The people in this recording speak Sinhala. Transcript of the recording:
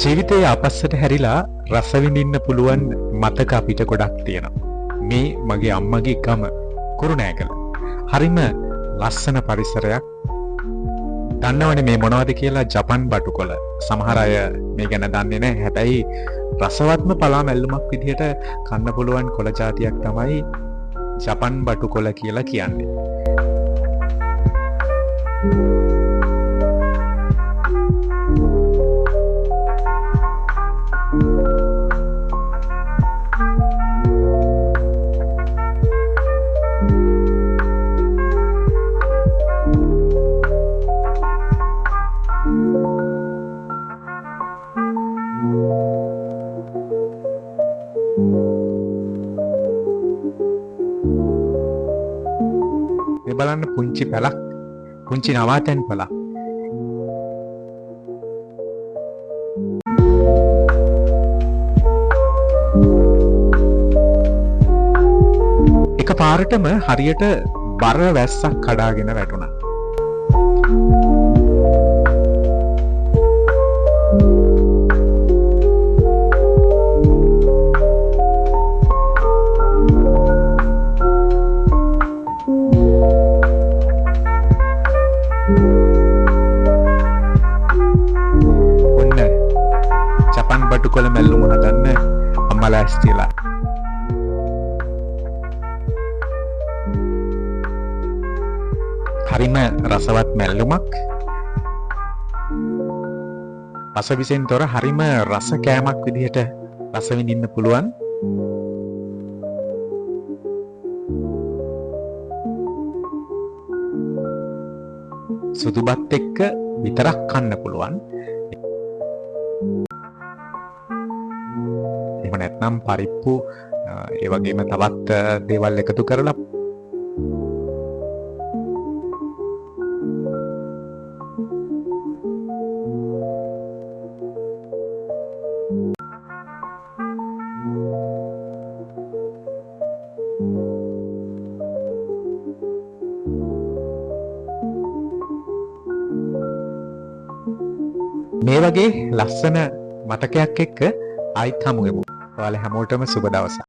ජීවිතයේ අපස්සට හැරිලා රස විඳින්න පුළුවන් මතක අපිට ගොඩක් තියෙනවා. මේ මගේ අම්මගේ ගම කුරුණෑගල. හරිම ලස්සන පරිසරයක්. දන්නවනේ මේ මොනවද කියලා? ජපන් බටුකොළ. සමහර අය මේ ගැන දන්නේ නැහැ. හැබැයි රසවත්ම පලා මැල්ලුමක් විදිහට කන්න පුළුවන් කොළ జాතියක් තමයි ජපන් බටුකොළ කියලා කියන්නේ. මේ බලන්න පුංචි පැලක්, පුංචි නවාතැන් පළක්. එකපාරටම හරියට බර වැස්සක් කඩාගෙන වැටුණා. ජපන් බටුකොළ මැල්ලුම හදන්න අම්මලා ඇස්තිලා. හරිම රසවත් මැල්ලුමක්. රසවිසෙන් තොර හරිම රස කෑමක් විදිහට රස විඳින්න පුළුවන්. සුදුබත් එක්ක විතරක් කන්න පුළුවන්. එහෙම නැත්නම් පරිප්පු ඒ වගේම තවත් දේවල් එකතු කරලා මේ වගේ ලස්සන මතකයක් එක්ක ආයිත් හමු වෙමු. ඔයාලා හැමෝටම සුබ දවසක්.